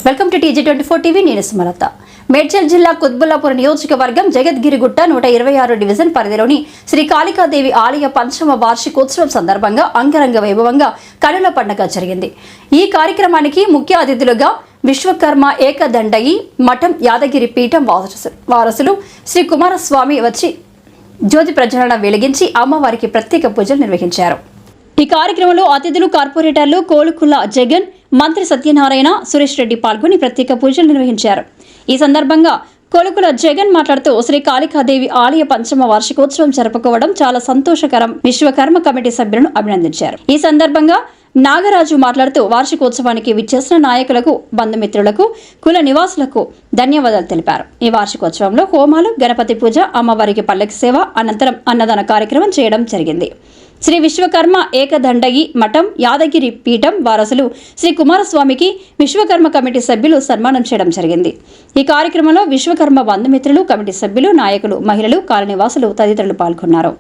Welcome to TG24 TV. నేను సుమలత. మేడ్చల్ జిల్లా కుత్బుల్లాపూర్ నియోజకవర్గం జగద్గిరిగుట్ట 126 డివిజన్ పరిధిలోని శ్రీ కాళికాదేవి ఆలయ పంచమ వార్షికోత్సవం సందర్భంగా అంగరంగ వైభవంగా కనుల పండుగ జరిగింది. ఈ కార్యక్రమానికి ముఖ్య అతిథులుగా విశ్వకర్మ ఏకదండయి మఠం యాదగిరి పీఠం వారసులు శ్రీ కుమారస్వామి వచ్చి జ్యోతి ప్రజ్వలన వెలిగించి అమ్మవారికి ప్రత్యేక పూజలు నిర్వహించారు. ఈ కార్యక్రమంలో అతిథులు, కార్పొరేటర్లు కోలుకుల జగన్, మంత్రి సత్యనారాయణ, సురేష్ రెడ్డి పాల్గొని ప్రత్యేక పూజలు నిర్వహించారు. ఈ సందర్భంగా కోలుకుల జగన్ మాట్లాడుతూ శ్రీ కాళికాదేవి ఆలయ పంచమ వార్షికోత్సవం జరుపుకోవడం చాలా సంతోషకరం. విశ్వకర్మ కమిటీ సభ్యులను అభినందించారు. ఈ సందర్భంగా నాగరాజు మాట్లాడుతూ వార్షికోత్సవానికి విచ్చేసిన నాయకులకు, బంధుమిత్రులకు, కుల నివాసులకు ధన్యవాదాలు తెలిపారు. ఈ వార్షికోత్సవంలో హోమాలు, గణపతి పూజ, అమ్మవారికి పల్లకి సేవ, అనంతరం అన్నదాన కార్యక్రమం చేయడం జరిగింది. శ్రీ విశ్వకర్మ ఏకదండయి మఠం యాదగిరి పీఠం వారసులు శ్రీ కుమారస్వామికి విశ్వకర్మ కమిటీ సభ్యులు సన్మానం చేయడం జరిగింది. ఈ కార్యక్రమంలో విశ్వకర్మ బంధుమిత్రులు, కమిటీ సభ్యులు, నాయకులు, మహిళలు, కాలనీవాసులు తదితరులు పాల్గొన్నారు.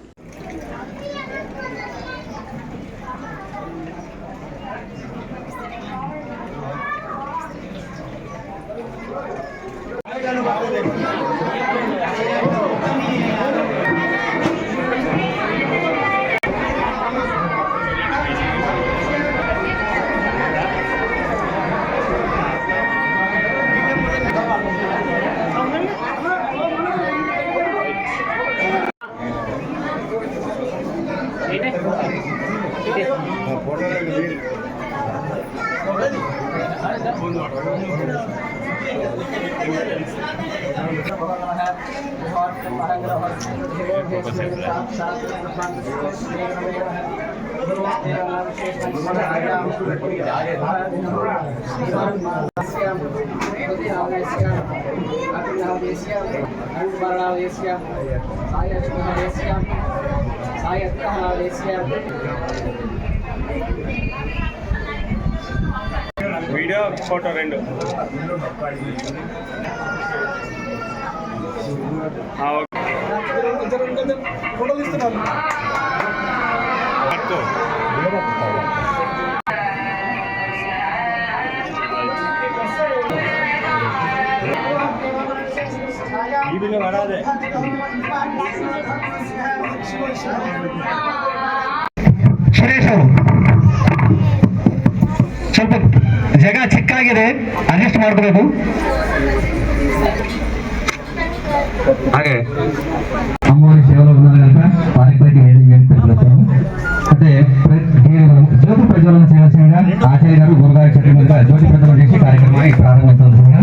వీడియో ఫోటో రెండు ಸ್ವಲ್ಪ ಜಾಗ ಚಿಕ್ಕಾಗಿದೆ, ಅಡ್ಜಸ್ಟ್ ಮಾಡ್ಕೋಬೇಕು. ಹಾಗೆ అమ్మవారి సేవలో ఉన్నారు కనుక వారికి బట్టి ఏర్పడుతున్నాము. అంటే జ్యోతి ప్రజ్వలన సేవ చేయడం ఆచార్య గారు గురుగారి చెట్టు మీద జ్యోతి ప్రజ్వలన చేసి కార్యక్రమాన్ని ప్రారంభించాల్సిందిగా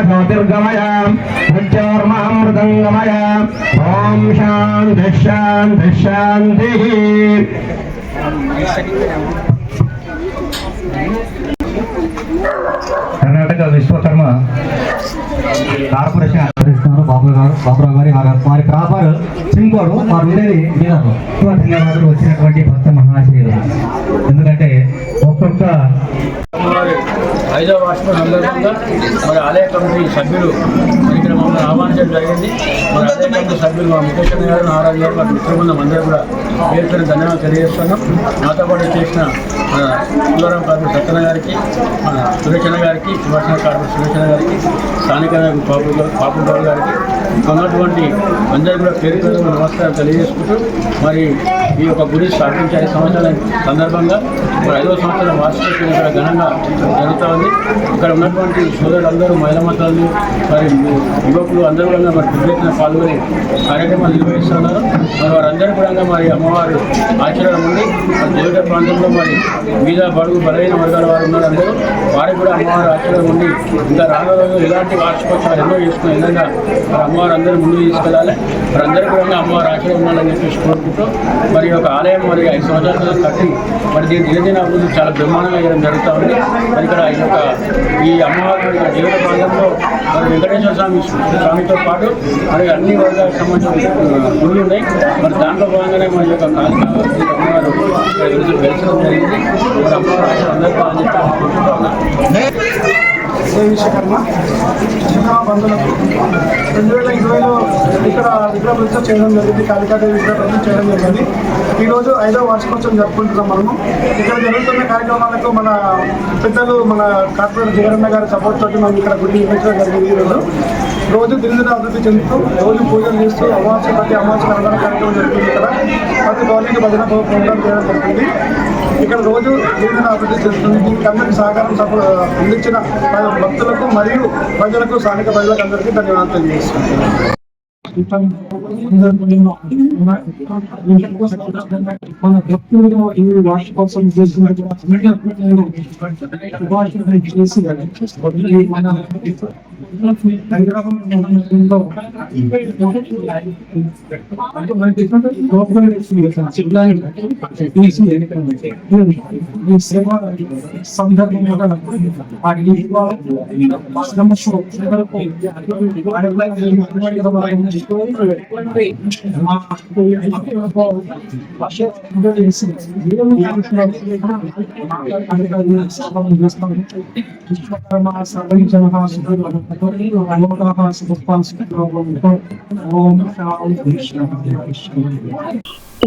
జ్యోతిర్గమయ మృదంగమయ ఓం శాంతి శాంతి శాంతి. కర్ణాటక విశ్వకర్మ కార్పొరేషన్ ఆదరిస్తున్నారు బాబురావు గారి వారి ప్రాపర్ సింకోడు వారు ఉండేది బీదర్లో. ధన్యవాదాలు వచ్చినటువంటి భక్త మహాశయులు. ఎందుకంటే ఒక్కొక్క 5వ వార్షిక సందర్భంగా మరి ఆలయ కమిటీ సభ్యులు ఇక్కడ మమ్మల్ని ఆహ్వానించడం జరిగింది. మరి ఆలయ కమిటీ సభ్యులు మా ముఖేశ్వర గారు, నారాయణ గారు, వారి మిత్రులందరూ అందరూ కూడా పేరు ధన్యవాదాలు తెలియజేస్తున్నాం. నాతో పాటు చేసిన కులవరం కార్పొరేట్ సత్యన గారికి, సురేషణ గారికి, సుభాషణ కార్పొరేట్ సురేషణ గారికి, స్థానిక పాపు గౌడ్ గారికి, ఉన్నటువంటి అందరూ కూడా పేరు పేరు నమస్కారం తెలియజేసుకుంటూ మరి ఈ యొక్క గుడి స్థాపించి 5 సంవత్సరాల సందర్భంగా మరి 5వ సంవత్సరం వార్షికోత్సవం ఇక్కడ ఘనంగా జరుగుతూ ఉంది. ఇక్కడ ఉన్నటువంటి సోదరులందరూ, మహిళా మతాలు, మరి యువకులు అందరూ కూడా మరి పెద్ద పాల్గొని కార్యక్రమాలు నిర్వహిస్తున్నారు. మరి వారందరూ కూడా మరి అమ్మవారు ఆచరణ ఉండి మరి దేవత ప్రాంతంలో మరి మీద బడుగు బలైన వర్గాల వారు ఉన్నారు. అందరూ వారికి కూడా అమ్మవారు ఆచరణ ఉండి ఇంకా రానున్న ఎలాంటి వార్షికోత్సవాలు ఎన్నో చేసుకునే విధంగా మరి అమ్మవారు అందరూ ముందుకు తీసుకెళ్ళాలి. మరి అందరూ కూడా అమ్మవారు ఆచరణ ఉండాలని చెప్పేసి కోరుకుంటూ మరి ఒక ఆలయం మరి 5 సంవత్సరాల కట్టి మరి దీని దినదిన అభివృద్ధి చాలా బ్రహ్మాండంగా చేయడం జరుగుతూ ఉంది. మరి ఇక్కడ ఈ అమ్మవారి జీవన ప్రాంతంలో మరి వెంకటేశ్వర స్వామితో పాటు మరి అన్ని వర్గాలకు సంబంధించిన గుళ్ళు ఉన్నాయి. మరి దాంట్లో భాగంగానే మన యొక్క అమ్మవారు వెలిసడం జరిగింది. మరి అమ్మవారు అందరికీ విశ్వకర్మ బంధువులకు 2020లో ఇక్కడ విగ్రహ ప్రతిష్ఠ చేయడం జరిగింది. కాళికాదేవి విగ్రహ ప్రతిష్ఠ చేయడం జరిగింది. ఈరోజు 5వ వార్షికోత్సవం జరుపుకుంటున్నాం మనము. ఇక్కడ జరుగుతున్న కార్యక్రమాలకు మన పెద్దలు మన కార్పొరేటర్ జగనన్న గారి సపోర్ట్ తోటి మనం ఇక్కడ గుడి నిర్మించడం జరిగింది. రోజు దినదిన అభివృద్ధి చెందుతూ రోజు పూజలు చేస్తూ అమావాస్య ప్రతి అమావాస్య అన్నదాన కార్యక్రమం జరుగుతుంది. ఇక్కడ ప్రతి పౌర్ణమికి భజన ప్రోగ్రాం చేయడం జరుగుతుంది. ఇక్కడ రోజు దినదిన అభివృద్ధి చెందుతుంది. దీనికి అందరికీ సహకారం అందించిన భక్తులకు మరియు ప్రజలకు స్థానిక ప్రజలకు అందరికీ ధన్యవాదాలు తెలియజేస్తున్నాను. మన భక్తులుగా ఈ వార్షికోత్సవం చేస్తున్నట్టు చేసి మన సందర్భంగా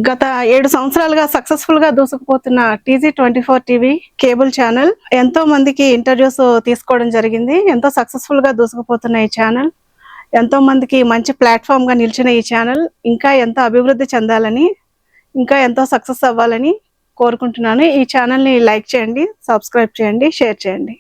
గత 7 సంవత్సరాలుగా సక్సెస్ఫుల్ గా దూసుకుపోతున్న TG24 టీవీ కేబుల్ ఛానల్ ఎంతో మందికి ఇంటర్వ్యూస్ తీసుకోవడం జరిగింది. ఎంతో సక్సెస్ఫుల్ గా దూసుకుపోతున్న ఈ ఛానల్ ఎంతో మందికి మంచి ప్లాట్ఫామ్ గా నిలిచిన ఈ ఛానల్ ఇంకా ఎంతో అభివృద్ధి చెందాలని, ఇంకా ఎంతో సక్సెస్ అవ్వాలని కోరుకుంటున్నాను. ఈ ఛానల్ ని లైక్ చేయండి, సబ్స్క్రైబ్ చేయండి, షేర్ చేయండి.